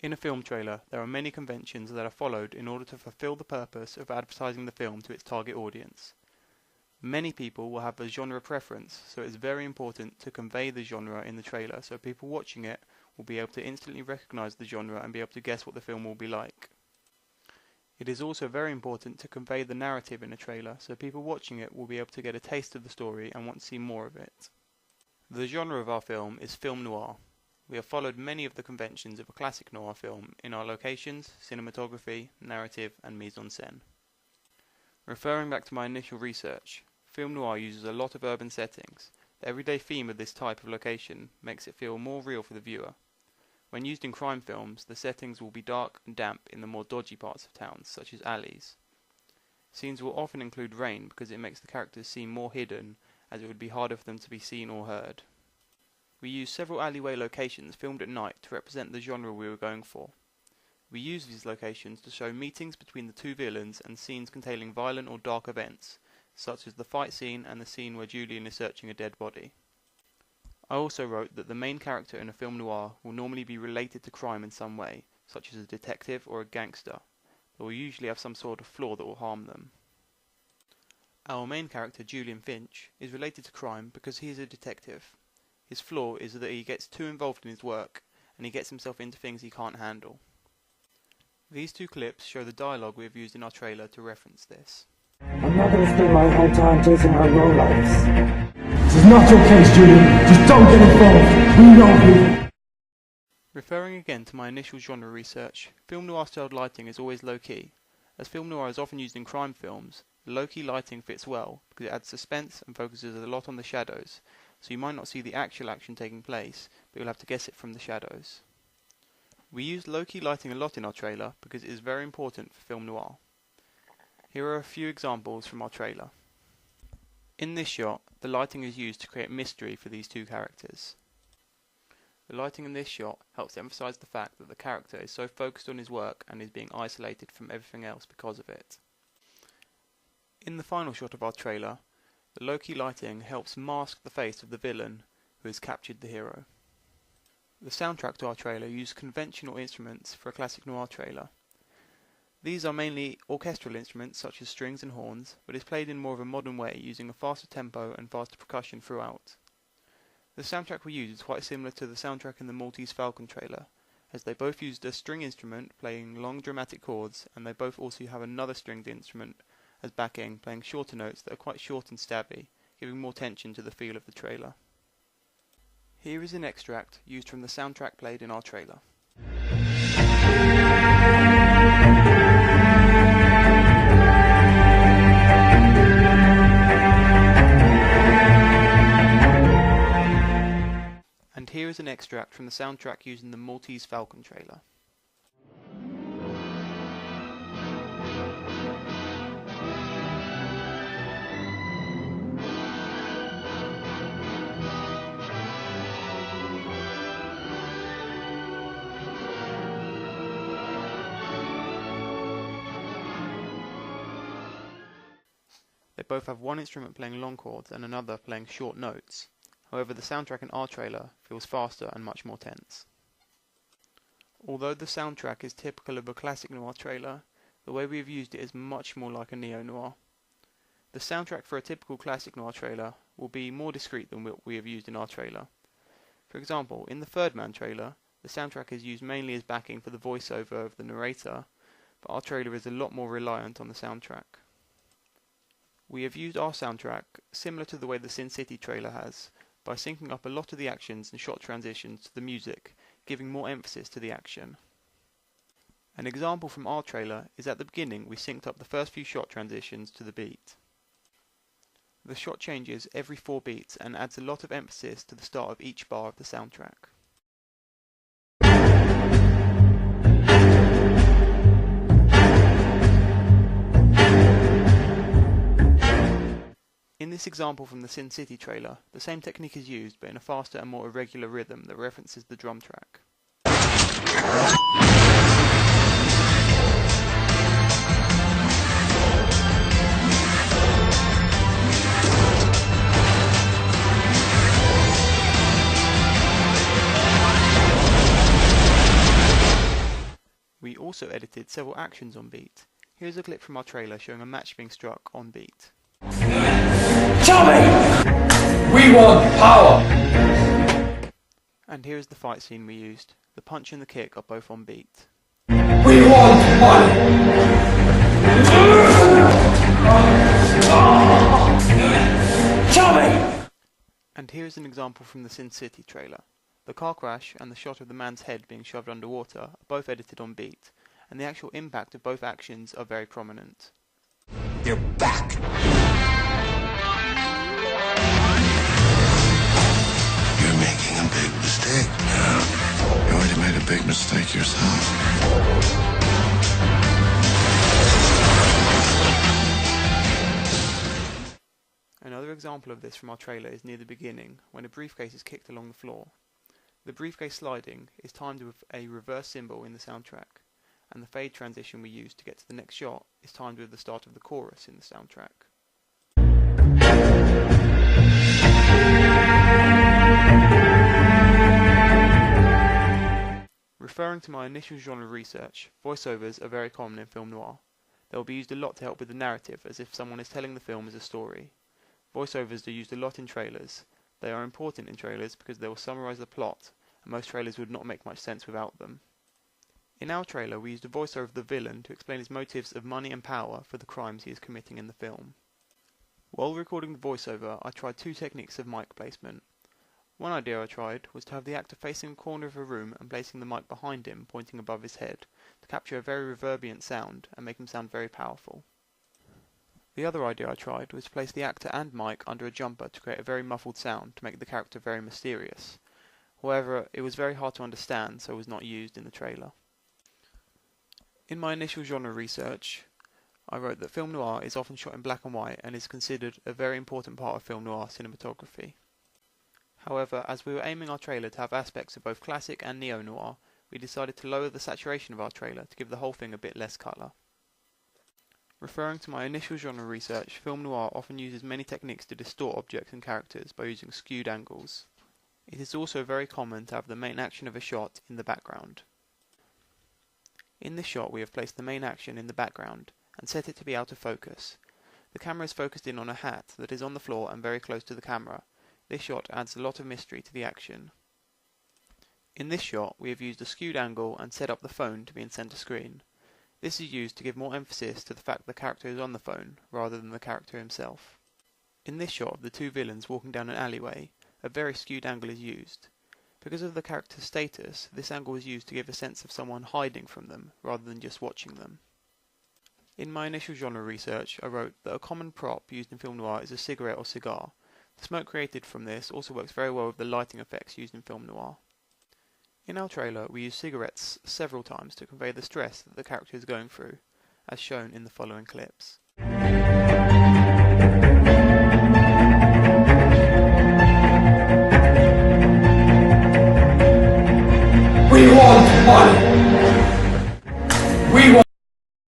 In a film trailer, there are many conventions that are followed in order to fulfill the purpose of advertising the film to its target audience. Many people will have a genre preference, so it's very important to convey the genre in the trailer so people watching it will be able to instantly recognize the genre and be able to guess what the film will be like. It is also very important to convey the narrative in a trailer so people watching it will be able to get a taste of the story and want to see more of it. The genre of our film is film noir. We have followed many of the conventions of a classic noir film in our locations, cinematography, narrative and mise-en-scène. Referring back to my initial research, film noir uses a lot of urban settings. The everyday theme of this type of location makes it feel more real for the viewer. When used in crime films, the settings will be dark and damp in the more dodgy parts of towns, such as alleys. Scenes will often include rain because it makes the characters seem more hidden, as it would be harder for them to be seen or heard. We use several alleyway locations filmed at night to represent the genre we were going for. We use these locations to show meetings between the two villains and scenes containing violent or dark events, such as the fight scene and the scene where Julian is searching a dead body. I also wrote that the main character in a film noir will normally be related to crime in some way, such as a detective or a gangster, but will usually have some sort of flaw that will harm them. Our main character, Julian Finch, is related to crime because he is a detective. His flaw is that he gets too involved in his work, and he gets himself into things he can't handle. These two clips show the dialogue we have used in our trailer to reference this. I'm not going to spend my whole time chasing her lowlights. This is not your case, Julian. Just don't get involved. We know you. Referring again to my initial genre research, film noir styled lighting is always low-key. As film noir is often used in crime films, the low-key lighting fits well because it adds suspense and focuses a lot on the shadows, so you might not see the actual action taking place, but you'll have to guess it from the shadows. We use low-key lighting a lot in our trailer because it is very important for film noir. Here are a few examples from our trailer. In this shot, the lighting is used to create mystery for these two characters. The lighting in this shot helps emphasize the fact that the character is so focused on his work and is being isolated from everything else because of it. In the final shot of our trailer, the low-key lighting helps mask the face of the villain who has captured the hero. The soundtrack to our trailer used conventional instruments for a classic noir trailer. These are mainly orchestral instruments such as strings and horns, but is played in more of a modern way using a faster tempo and faster percussion throughout. The soundtrack we used is quite similar to the soundtrack in the Maltese Falcon trailer, as they both used a string instrument playing long dramatic chords, and they both also have another stringed instrument as backing, playing shorter notes that are quite short and stabby, giving more tension to the feel of the trailer. Here is an extract used from the soundtrack played in our trailer. And here is an extract from the soundtrack used in the Maltese Falcon trailer. They both have one instrument playing long chords and another playing short notes. However, the soundtrack in our trailer feels faster and much more tense. Although the soundtrack is typical of a classic noir trailer, the way we have used it is much more like a neo-noir. The soundtrack for a typical classic noir trailer will be more discreet than what we have used in our trailer. For example, in the Third Man trailer, the soundtrack is used mainly as backing for the voiceover of the narrator, but our trailer is a lot more reliant on the soundtrack. We have used our soundtrack similar to the way the Sin City trailer has, by syncing up a lot of the actions and shot transitions to the music, giving more emphasis to the action. An example from our trailer is at the beginning we synced up the first few shot transitions to the beat. The shot changes every 4 beats and adds a lot of emphasis to the start of each bar of the soundtrack. In this example from the Sin City trailer, the same technique is used but in a faster and more irregular rhythm that references the drum track. We also edited several actions on beat. Here's a clip from our trailer showing a match being struck on beat. Tommy! We want power! And here is the fight scene we used. The punch and the kick are both on beat. We want money! Tommy! And here is an example from the Sin City trailer. The car crash and the shot of the man's head being shoved underwater are both edited on beat, and the actual impact of both actions are very prominent. You're back! You're making a big mistake now. You already made a big mistake yourself. Another example of this from our trailer is near the beginning, when a briefcase is kicked along the floor. The briefcase sliding is timed with a reverse cymbal in the soundtrack, and the fade transition we use to get to the next shot is timed with the start of the chorus in the soundtrack. Referring to my initial genre research, voiceovers are very common in film noir. They will be used a lot to help with the narrative, as if someone is telling the film as a story. Voiceovers are used a lot in trailers. They are important in trailers because they will summarise the plot, and most trailers would not make much sense without them. In our trailer, we used a voiceover of the villain to explain his motives of money and power for the crimes he is committing in the film. While recording the voiceover, I tried two techniques of mic placement. One idea I tried was to have the actor facing a corner of a room and placing the mic behind him, pointing above his head, to capture a very reverberant sound and make him sound very powerful. The other idea I tried was to place the actor and mic under a jumper to create a very muffled sound to make the character very mysterious. However, it was very hard to understand, so it was not used in the trailer. In my initial genre research, I wrote that film noir is often shot in black and white and is considered a very important part of film noir cinematography. However, as we were aiming our trailer to have aspects of both classic and neo-noir, we decided to lower the saturation of our trailer to give the whole thing a bit less colour. Referring to my initial genre research, film noir often uses many techniques to distort objects and characters by using skewed angles. It is also very common to have the main action of a shot in the background. In this shot we have placed the main action in the background and set it to be out of focus. The camera is focused in on a hat that is on the floor and very close to the camera. This shot adds a lot of mystery to the action. In this shot we have used a skewed angle and set up the phone to be in centre screen. This is used to give more emphasis to the fact the character is on the phone, rather than the character himself. In this shot of the two villains walking down an alleyway, a very skewed angle is used. Because of the character's status, this angle is used to give a sense of someone hiding from them, rather than just watching them. In my initial genre research, I wrote that a common prop used in film noir is a cigarette or cigar. The smoke created from this also works very well with the lighting effects used in film noir. In our trailer, we use cigarettes several times to convey the stress that the character is going through, as shown in the following clips. We want money!